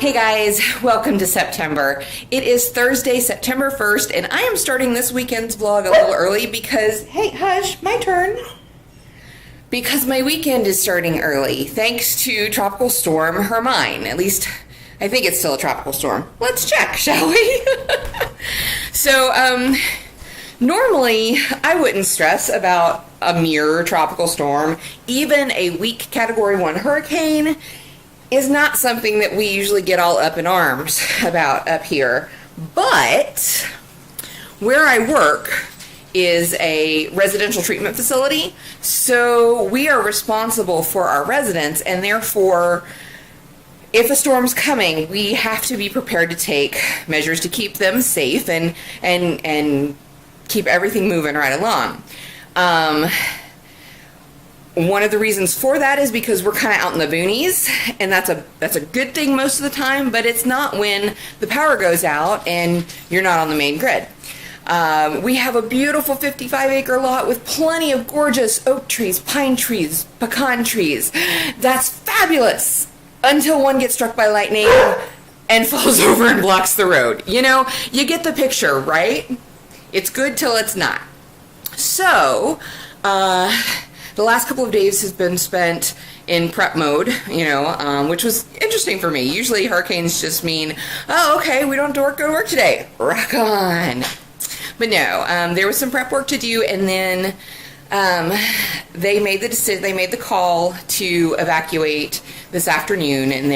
Hey guys, welcome to September. It is Thursday, September 1st, and I am starting this weekend's vlog a little early because, hey, hush, my turn. Because my weekend is starting early, thanks to Tropical Storm Hermine. At least, I think it's still a tropical storm. Let's check, shall we? So, normally, I wouldn't stress about a mere tropical storm. Even a weak Category 1 hurricane is not something that we usually get all up in arms about up here. But where I work is a residential treatment facility, so we are responsible for our residents, and therefore, if a storm's coming, we have to be prepared to take measures to keep them safe and keep everything moving right along. One of the reasons for that is because we're kind of out in the boonies, and that's a good thing most of the time, but it's not when the power goes out and you're not on the main grid. We have a beautiful 55-acre lot with plenty of gorgeous oak trees, pine trees, pecan trees. That's fabulous until one gets struck by lightning and falls over and blocks the road. You know, you get the picture, right? It's good till it's not. So, the last couple of days has been spent in prep mode, you know, which was interesting for me. Usually hurricanes just mean, oh, okay, we don't have to go to work today. Rock on. But no, there was some prep work to do, and then they made the decision. They made the call to evacuate this afternoon, and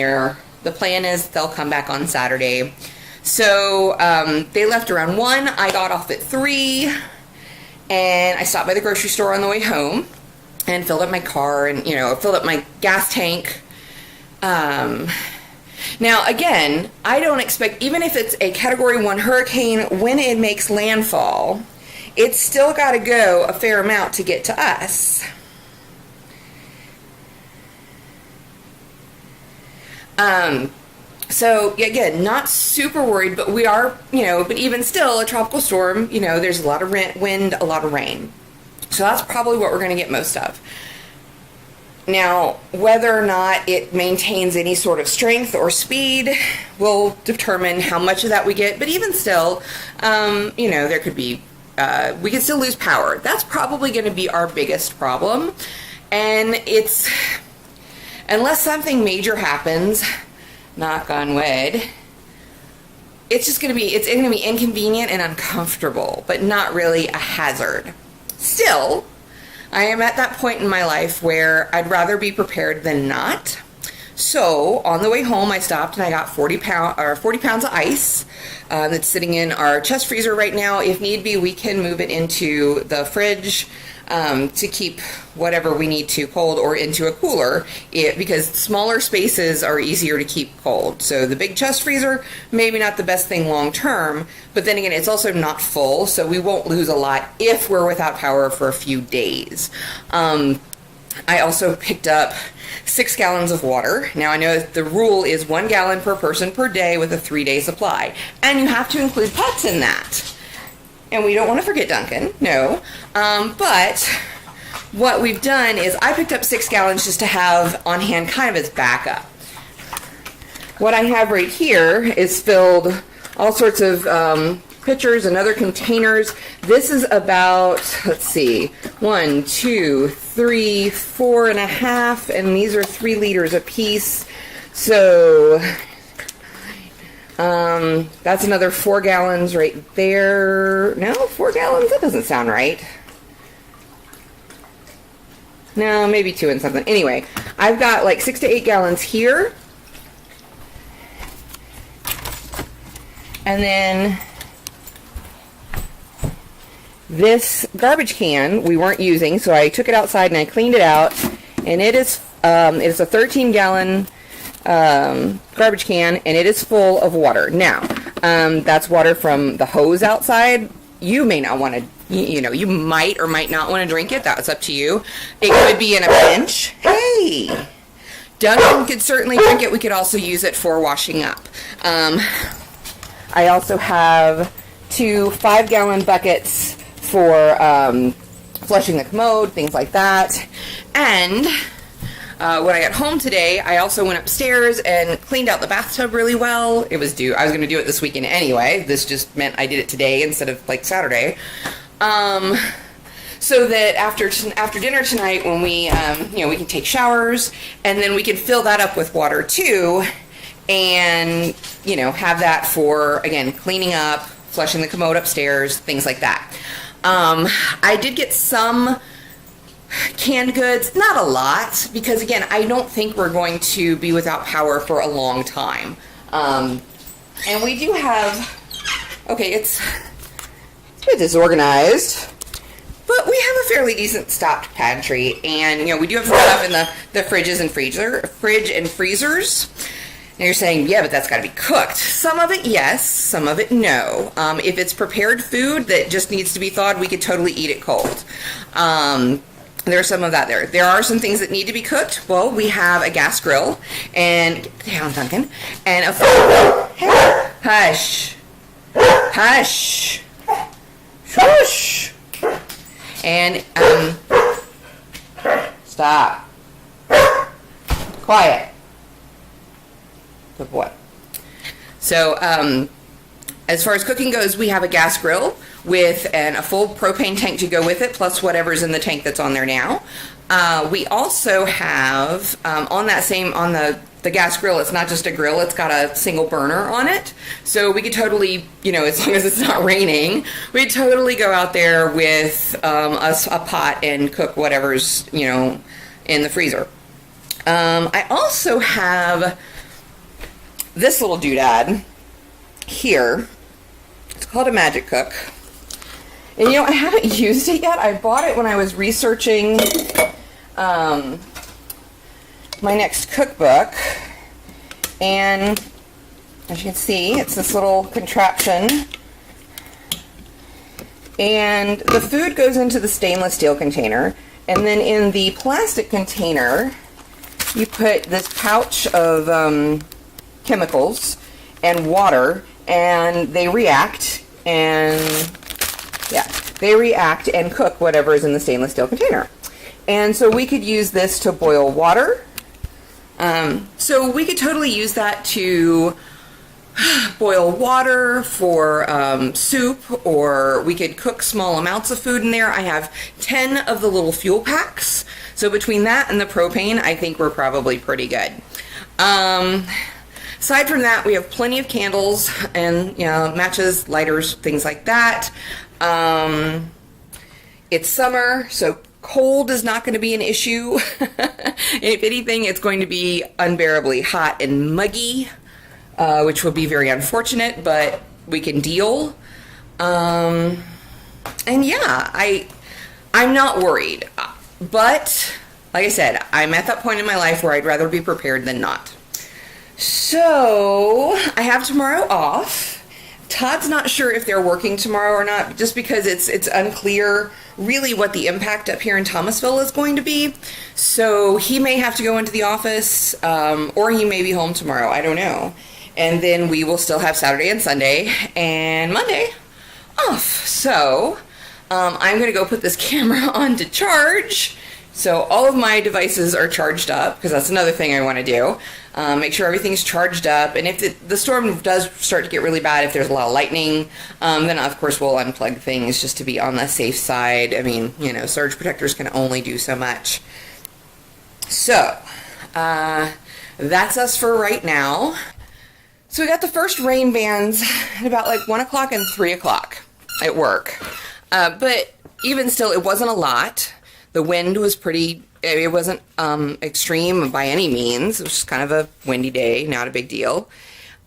the plan is they'll come back on Saturday. So they left around 1. I got off at 3, and I stopped by the grocery store on the way home and filled up my car and, you know, filled up my gas tank. Now, again, I don't expect, even if it's a Category 1 hurricane, when it makes landfall, it's still got to go a fair amount to get to us. So, again, not super worried, but we are, you know, but even still, a tropical storm, you know, there's a lot of wind, a lot of rain. So that's probably what we're going to get most of. Now, whether or not it maintains any sort of strength or speed will determine how much of that we get. But even still, you know, there could be, we could still lose power. That's probably going to be our biggest problem. And it's, unless something major happens, knock on wood, it's going to be inconvenient and uncomfortable, but not really a hazard. Still, I am at that point in my life where I'd rather be prepared than not. So on the way home, I stopped and I got 40 pounds of ice that's sitting in our chest freezer right now. If need be, we can move it into the fridge to keep whatever we need to cold, or into a cooler, because smaller spaces are easier to keep cold. So the big chest freezer, maybe not the best thing long term, but then again, it's also not full, so we won't lose a lot if we're without power for a few days. I also picked up 6 gallons of water. Now, I know the rule is 1 gallon per person per day with a 3-day supply, and you have to include pets in that. And we don't want to forget Duncan, no. But what we've done is I picked up 6 gallons just to have on hand kind of as backup. What I have right here is filled all sorts of pitchers and other containers. This is about, let's see, 1, 2, 3, 4.5, and these are 3 liters a piece. So that's another 4 gallons right there. No, 4 gallons? That doesn't sound right. No, maybe 2 and something. Anyway, I've got like 6 to 8 gallons here. And then this garbage can we weren't using, so I took it outside and I cleaned it out. And it's a 13-gallon garbage can, and it is full of water. Now, that's water from the hose outside. You may not want to, you know, you might or might not want to drink it. That's up to you. It could be in a pinch. Hey, Duncan could certainly drink it. We could also use it for washing up. I also have 2 5-gallon buckets for flushing the commode, things like that. And When I got home today, I also went upstairs and cleaned out the bathtub really well. It was due. I was going to do it this weekend anyway. This just meant I did it today instead of like Saturday. So that after dinner tonight, when we we can take showers, and then we can fill that up with water too, and have that for, again, cleaning up, flushing the commode upstairs, things like that. I did get some canned goods, not a lot, because again, I don't think we're going to be without power for a long time. And we do have, okay, it's a bit disorganized, but we have a fairly decent stocked pantry, and we do have some stuff in the fridges and fridge and freezers. And you're saying, yeah, but that's got to be cooked. Some of it, yes. Some of it, no. If it's prepared food that just needs to be thawed, we could totally eat it cold. There's some of that there. There are some things that need to be cooked. Well, we have a gas grill, and get down, Duncan, and a hush, hush, shush, and stop, quiet. Good boy. So, as far as cooking goes, we have a gas grill with a full propane tank to go with it, plus whatever's in the tank that's on there now. We also have, on the gas grill, it's not just a grill, it's got a single burner on it. So we could totally, as long as it's not raining, we'd totally go out there with a pot and cook whatever's, in the freezer. I also have this little doodad here. It's called a Magic Cook. And I haven't used it yet. I bought it when I was researching my next cookbook. And as you can see, it's this little contraption. And the food goes into the stainless steel container. And then in the plastic container, you put this pouch of chemicals and water, and they react and cook whatever is in the stainless steel container. And so we could use this to boil water. So we could totally use that to boil water for soup, or we could cook small amounts of food in there. I have 10 of the little fuel packs. So between that and the propane, I think we're probably pretty good. Aside from that, we have plenty of candles and matches, lighters, things like that. It's summer, so cold is not going to be an issue. If anything, it's going to be unbearably hot and muggy, which will be very unfortunate, but we can deal. And yeah, I'm not worried. But like I said, I'm at that point in my life where I'd rather be prepared than not. So I have tomorrow off. Todd's not sure if they're working tomorrow or not, just because it's unclear really what the impact up here in Thomasville is going to be. So he may have to go into the office, or he may be home tomorrow. I don't know. And then we will still have Saturday and Sunday and Monday off. So I'm going to go put this camera on to charge. So all of my devices are charged up, because that's another thing I want to do. Make sure everything's charged up. And if the storm does start to get really bad, if there's a lot of lightning, then of course we'll unplug things just to be on the safe side. I mean, surge protectors can only do so much. So that's us for right now. So we got the first rain bands at about like 1 o'clock and 3 o'clock at work. But even still, it wasn't a lot. The wind was it wasn't extreme by any means. It was just kind of a windy day, not a big deal.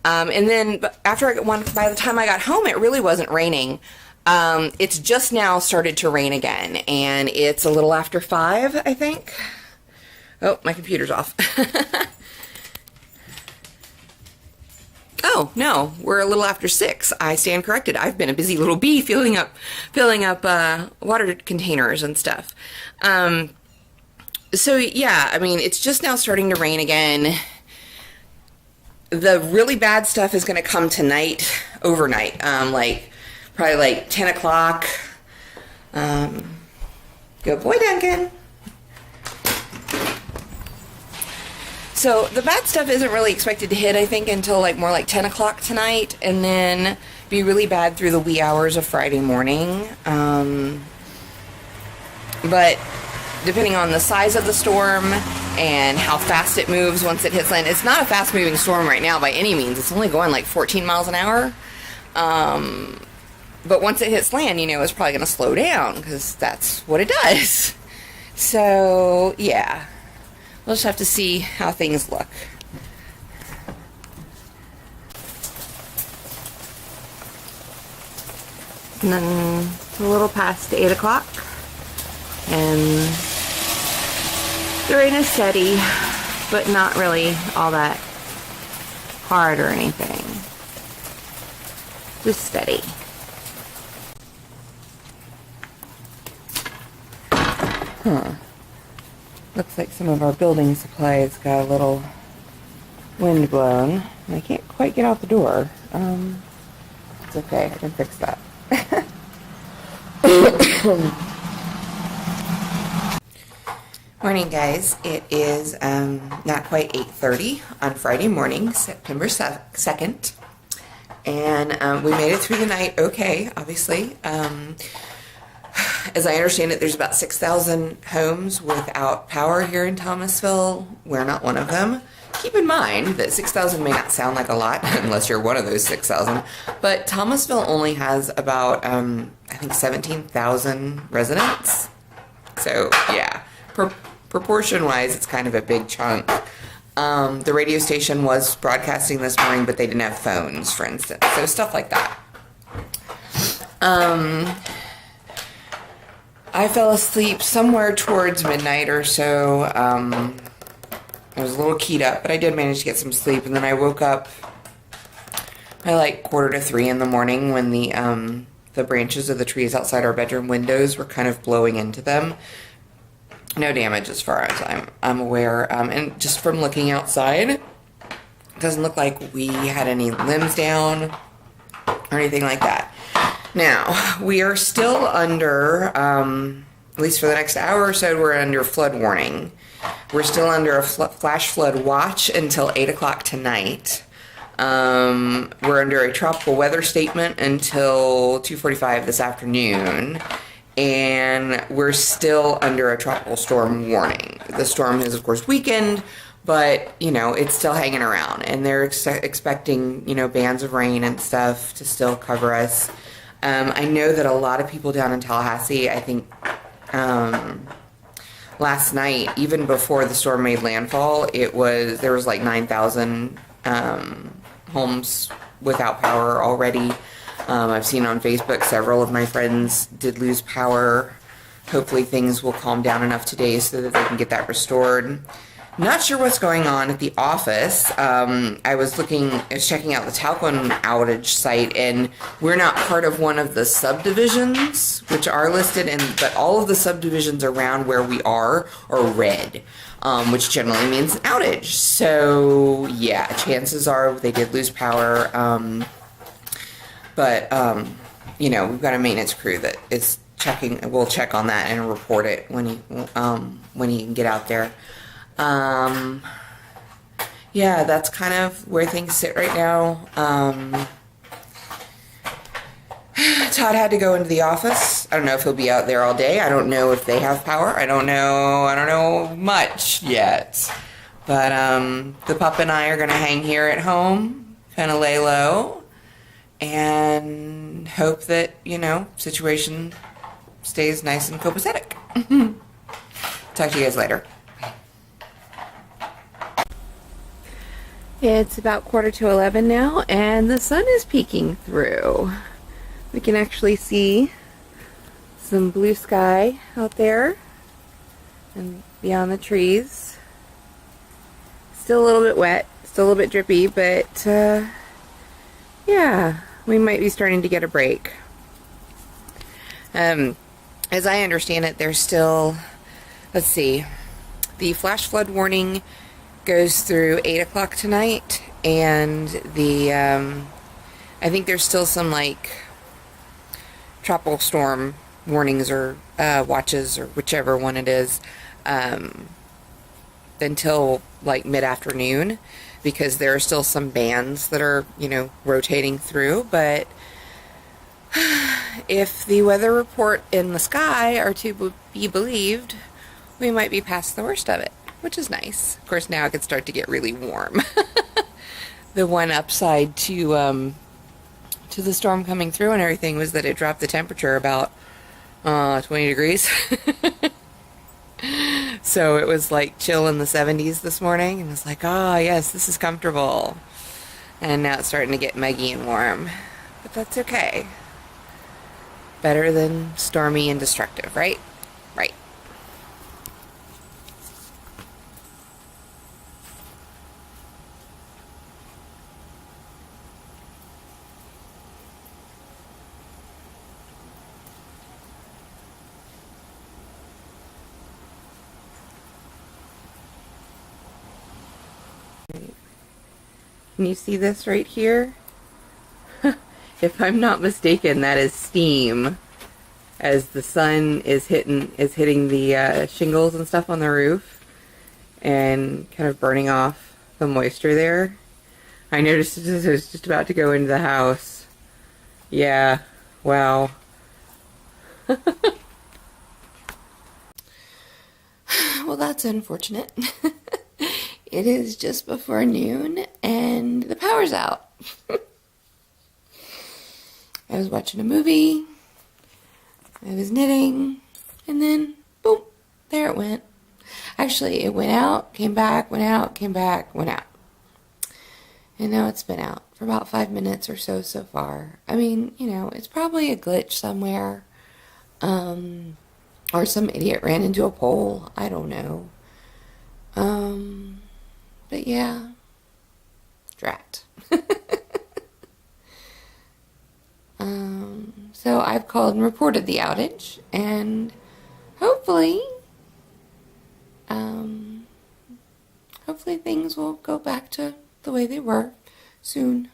And then by the time I got home, it really wasn't raining. It's just now started to rain again, and it's a little after 5, I think. Oh, my computer's off. Oh, no, we're a little after 6. I stand corrected. I've been a busy little bee filling up water containers and stuff. So yeah, I mean, it's just now starting to rain again. The really bad stuff is going to come tonight, overnight, probably like 10 o'clock. Good boy, Duncan. So the bad stuff isn't really expected to hit, I think, until like more like 10 o'clock tonight, and then be really bad through the wee hours of Friday morning. But depending on the size of the storm and how fast it moves once it hits land, it's not a fast moving storm right now by any means. It's only going like 14 miles an hour. But once it hits land, you know, it's probably going to slow down because that's what it does. So, yeah. We'll just have to see how things look. And then it's a little past 8 o'clock. And the rain is steady, but not really all that hard or anything. Just steady. Looks like some of our building supplies got a little wind blown. And I can't quite get out the door. It's okay, I can fix that. Morning, guys. It is not quite 8:30 on Friday morning, September 2nd. And we made it through the night okay, obviously. As I understand it, there's about 6,000 homes without power here in Thomasville. We're not one of them. Keep in mind that 6,000 may not sound like a lot unless you're one of those 6,000, but Thomasville only has about, I think, 17,000 residents. So, yeah, proportion-wise, it's kind of a big chunk. The radio station was broadcasting this morning, but they didn't have phones, for instance. So, stuff like that. I fell asleep somewhere towards midnight or so. I was a little keyed up, but I did manage to get some sleep. And then I woke up by like 2:45 in the morning when the branches of the trees outside our bedroom windows were kind of blowing into them. No damage as far as I'm aware. And just from looking outside, it doesn't look like we had any limbs down or anything like that. Now, we are still under, at least for the next hour or so, we're under flood warning. We're still under a flash flood watch until 8 o'clock tonight. We're under a tropical weather statement until 2:45 this afternoon. And we're still under a tropical storm warning. The storm has, of course, weakened, but, you know, it's still hanging around. And they're expecting, you know, bands of rain and stuff to still cover us. I know that a lot of people down in Tallahassee, I think, last night, even before the storm made landfall, there was like 9,000 homes without power already. I've seen on Facebook several of my friends did lose power. Hopefully things will calm down enough today so that they can get that restored. Not sure what's going on at the office. I was checking out the Talcon outage site, and we're not part of one of the subdivisions, which are listed, but all of the subdivisions around where we are red, which generally means an outage. So, yeah, chances are they did lose power. But you know, we've got a maintenance crew that is checking. We'll check on that and report it when he can get out there. Yeah, that's kind of where things sit right now. Todd had to go into the office. I don't know if he'll be out there all day. I don't know if they have power. I don't know much yet. But the pup and I are going to hang here at home, kind of lay low, and hope that, you know, situation stays nice and copacetic. Talk to you guys later. It's about 10:45 now, and the sun is peeking through. We can actually see some blue sky out there and beyond the trees. Still a little bit wet, still a little bit drippy, but yeah, we might be starting to get a break. As I understand it, there's still, let's see, the flash flood warning goes through 8 o'clock tonight, and the I think there's still some like tropical storm warnings or watches, or whichever one it is, until like mid-afternoon, because there are still some bands that are, rotating through. But if the weather report in the sky are to be believed, we might be past the worst of it, which is nice. Of course, now it could start to get really warm. The one upside to the storm coming through and everything was that it dropped the temperature about 20 degrees. So it was like chill in the 70s this morning, and it was like, oh yes, this is comfortable. And now it's starting to get muggy and warm, but that's okay. Better than stormy and destructive, right? Right. Can you see this right here? If I'm not mistaken, that is steam, as the sun is hitting the shingles and stuff on the roof and kind of burning off the moisture there. I noticed as I was just about to go into the house. Yeah, wow. Well, that's unfortunate. It is just before noon and the power's out. I was watching a movie, I was knitting, and then boom, there it went. Actually, it went out, came back, went out, came back, went out. And now it's been out for about 5 minutes or so far. I mean, it's probably a glitch somewhere. Or some idiot ran into a pole. I don't know. But yeah, drat. So I've called and reported the outage, and hopefully things will go back to the way they were soon.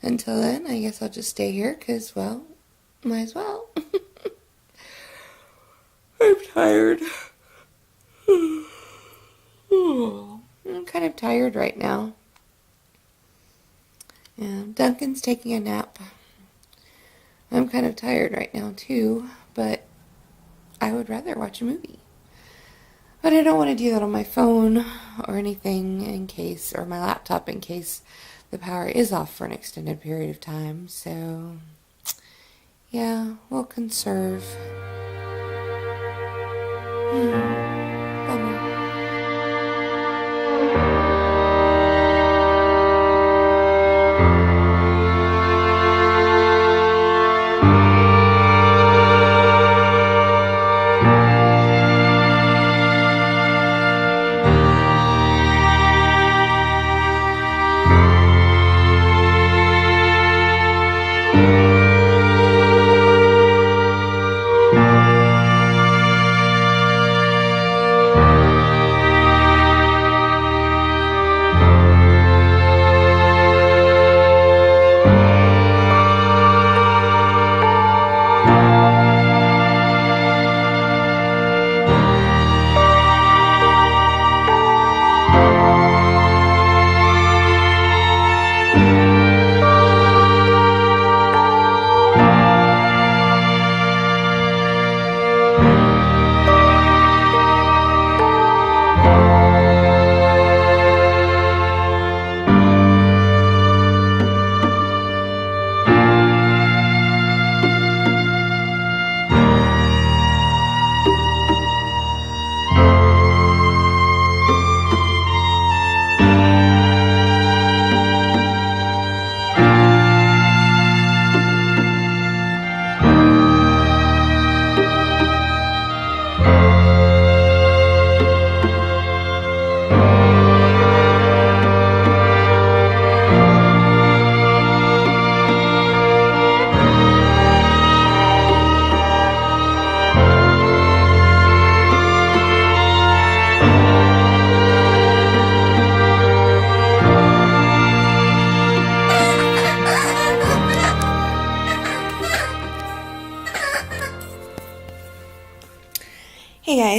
Until then, I guess I'll just stay here, because, well, might as well. I'm tired. I'm kind of tired right now. Yeah, Duncan's taking a nap. I'm kind of tired right now too, but I would rather watch a movie. But I don't want to do that on my phone or anything or my laptop in case the power is off for an extended period of time. So, yeah, we'll conserve. Bummer.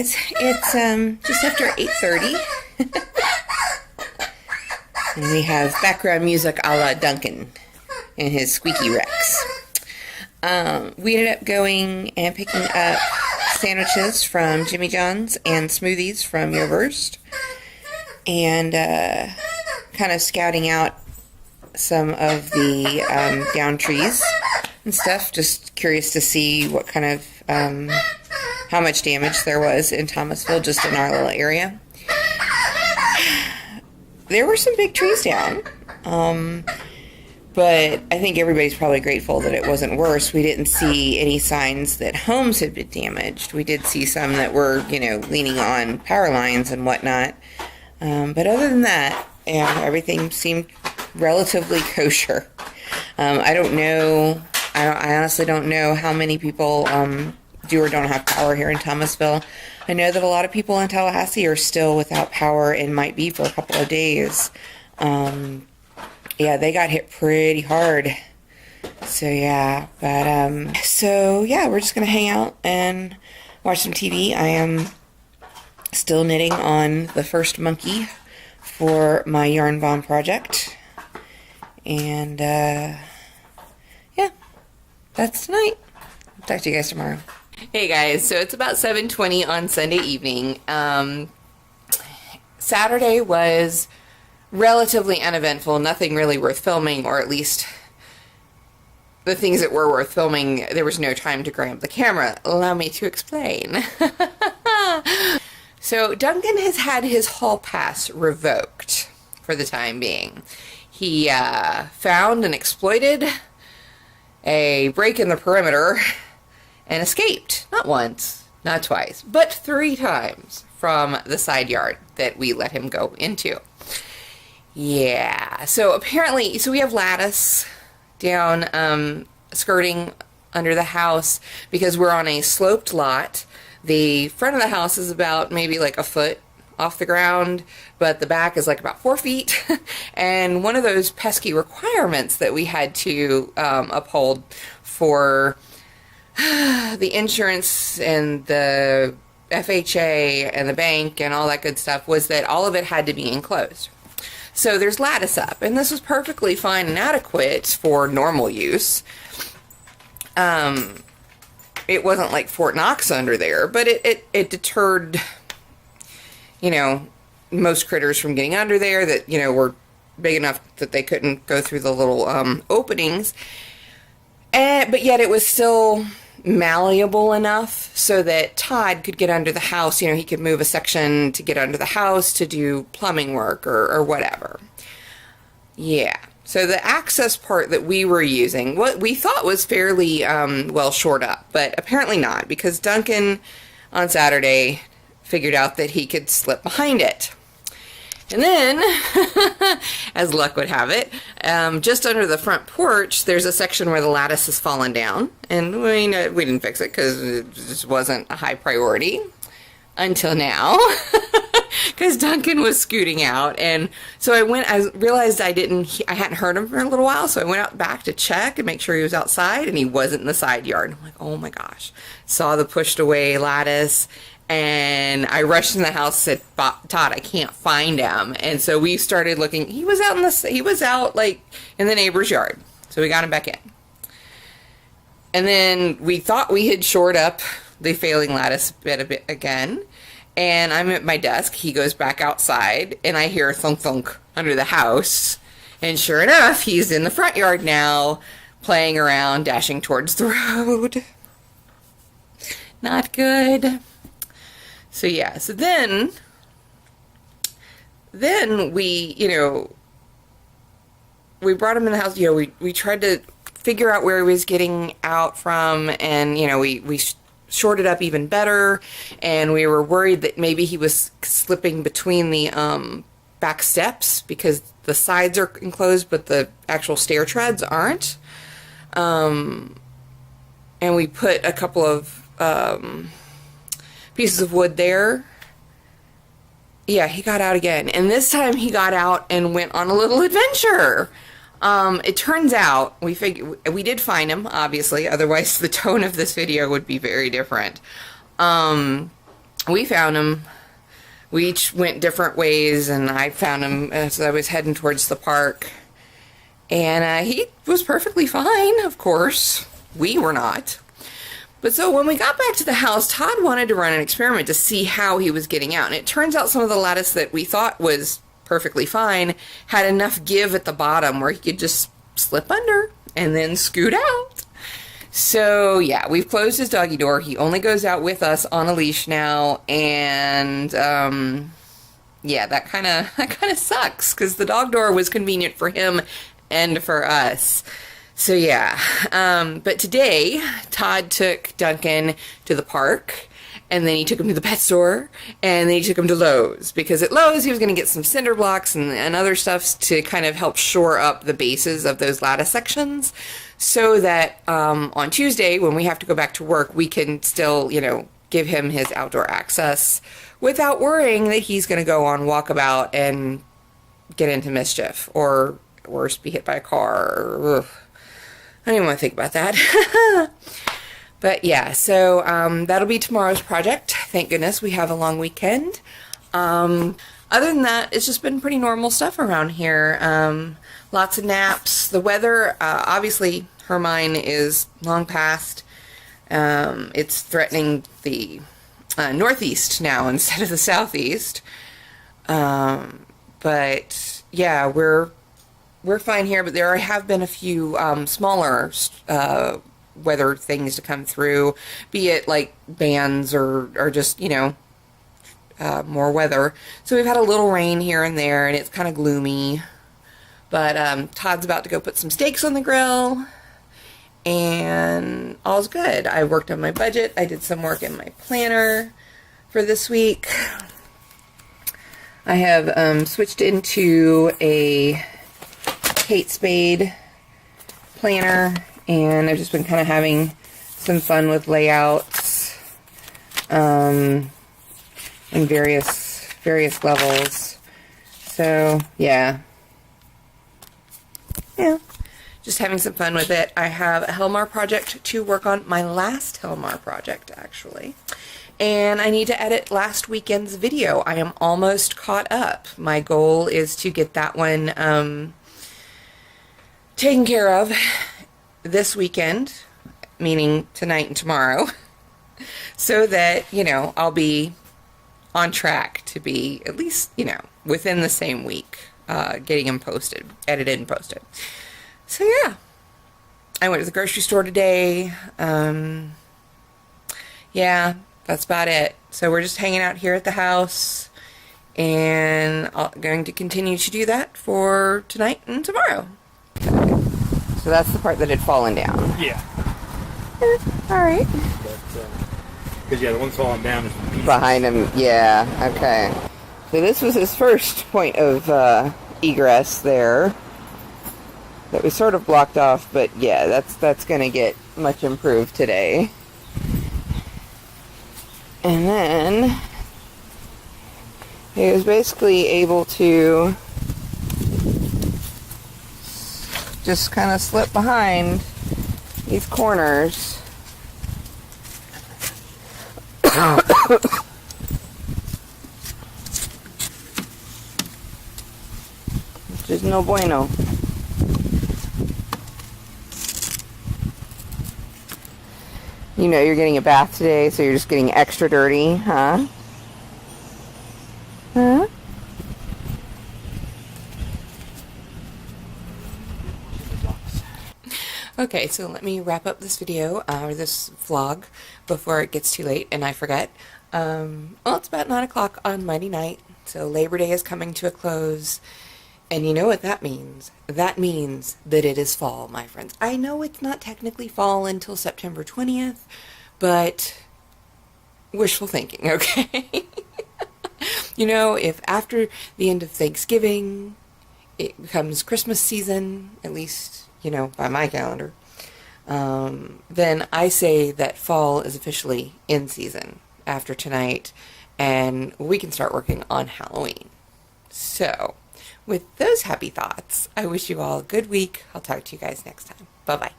guys. It's just after 8:30. And we have background music a la Duncan and his squeaky Rex. We ended up going and picking up sandwiches from Jimmy John's and smoothies from Yoverst. And kind of scouting out some of the down trees and stuff. Just curious to see what kind of, how much damage there was in Thomasville, just in our little area. There were some big trees down, but I think everybody's probably grateful that it wasn't worse. We didn't see any signs that homes had been damaged. We did see some that were, leaning on power lines and whatnot. But other than that, everything seemed relatively kosher. I don't know. I honestly don't know how many people do or don't have power here in Thomasville. I know that a lot of people in Tallahassee are still without power and might be for a couple of days. Yeah, they got hit pretty hard. So yeah, but we're just gonna hang out and watch some TV. I am still knitting on the first monkey for my yarn bomb project. And that's tonight. Talk to you guys tomorrow. Hey guys, so it's about 7:20 on Sunday evening. Saturday was relatively uneventful, nothing really worth filming, or at least the things that were worth filming, there was no time to grab the camera. Allow me to explain. So Duncan has had his hall pass revoked for the time being. He found and exploited a break in the perimeter and escaped, not once, not twice, but 3 times from the side yard that we let him go into. Yeah, so apparently, we have lattice down skirting under the house because we're on a sloped lot. The front of the house is about maybe like a foot off the ground, but the back is like about 4 feet. And one of those pesky requirements that we had to uphold for the insurance and the FHA and the bank and all that good stuff was that all of it had to be enclosed. So there's lattice up, and this was perfectly fine and adequate for normal use. It wasn't like Fort Knox under there, but it deterred, most critters from getting under there that, were big enough that they couldn't go through the little openings. But yet it was still malleable enough so that Todd could get under the house. He could move a section to get under the house to do plumbing work or whatever. Yeah. So the access part that we were using, what we thought was fairly well shored up, but apparently not, because Duncan on Saturday figured out that he could slip behind it. And then, as luck would have it, just under the front porch, there's a section where the lattice has fallen down. And we didn't fix it because it just wasn't a high priority until now. Because Duncan was scooting out. And so I realized I hadn't heard him for a little while. So I went out back to check and make sure he was outside. And he wasn't in the side yard. I'm like, oh my gosh. Saw the pushed away lattice. And I rushed in the house, said, Todd, I can't find him. And so we started looking. He was out like in the neighbor's yard. So we got him back in. And then we thought we had shored up the failing lattice bit a bit again. And I'm at my desk. He goes back outside and I hear thunk thunk under the house. And sure enough, he's in the front yard now, playing around, dashing towards the road. Not good. So yeah, so then we, we brought him in the house, we tried to figure out where he was getting out from, and, we shorted up even better, and we were worried that maybe he was slipping between the back steps, because the sides are enclosed, but the actual stair treads aren't. And we put a couple of pieces of wood there. Yeah, he got out again. And this time he got out and went on a little adventure. It turns out, we did find him, obviously, otherwise the tone of this video would be very different. we found him. We each went different ways, and I found him as I was heading towards the park. And he was perfectly fine, of course. We were not. But so when we got back to the house, Todd wanted to run an experiment to see how he was getting out. And it turns out some of the lattice that we thought was perfectly fine had enough give at the bottom where he could just slip under and then scoot out. So yeah, we've closed his doggy door. He only goes out with us on a leash now. And yeah, that kind of sucks because the dog door was convenient for him and for us. So yeah, but today Todd took Duncan to the park, and then he took him to the pet store, and then he took him to Lowe's, because at Lowe's he was going to get some cinder blocks and other stuff to kind of help shore up the bases of those lattice sections, so that on Tuesday when we have to go back to work, we can still, give him his outdoor access without worrying that he's going to go on walkabout and get into mischief, or worse, be hit by a car. Ugh. I don't even want to think about that. But yeah, so that'll be tomorrow's project. Thank goodness we have a long weekend. Other than that, it's just been pretty normal stuff around here. Lots of naps. The weather, obviously, Hermine is long past. It's threatening the northeast now instead of the southeast. But yeah, we're fine here, but there have been a few smaller weather things to come through, be it like bands or just, more weather. So we've had a little rain here and there, and it's kind of gloomy. But Todd's about to go put some steaks on the grill, and all's good. I worked on my budget. I did some work in my planner for this week. I have switched into a Kate Spade planner, and I've just been kind of having some fun with layouts in various levels. So yeah, just having some fun with it. I have a Helmar project to work on, my last Helmar project actually, and I need to edit last weekend's video. I am almost caught up. My goal is to get that one taken care of this weekend, meaning tonight and tomorrow, so that, I'll be on track to be at least, within the same week, getting them edited and posted. So yeah, I went to the grocery store today. Yeah, that's about it. So we're just hanging out here at the house, and I'm going to continue to do that for tonight and tomorrow. So that's the part that had fallen down. Yeah. Alright. Because, yeah, the one's falling down is behind him. Yeah, okay. So this was his first point of egress there that we sort of blocked off, but yeah, that's going to get much improved today. And then he was basically able to just kind of slip behind these corners. Which is no bueno. You're getting a bath today, so you're just getting extra dirty, huh? Huh? Okay, so let me wrap up this video, or this vlog, before it gets too late and I forget. Well, it's about 9 o'clock on Monday night, so Labor Day is coming to a close, and you know what that means? That means that it is fall, my friends. I know it's not technically fall until September 20th, but wishful thinking, okay? If after the end of Thanksgiving, it becomes Christmas season, at least by my calendar, then I say that fall is officially in season after tonight, and we can start working on Halloween. So, with those happy thoughts, I wish you all a good week. I'll talk to you guys next time. Bye-bye.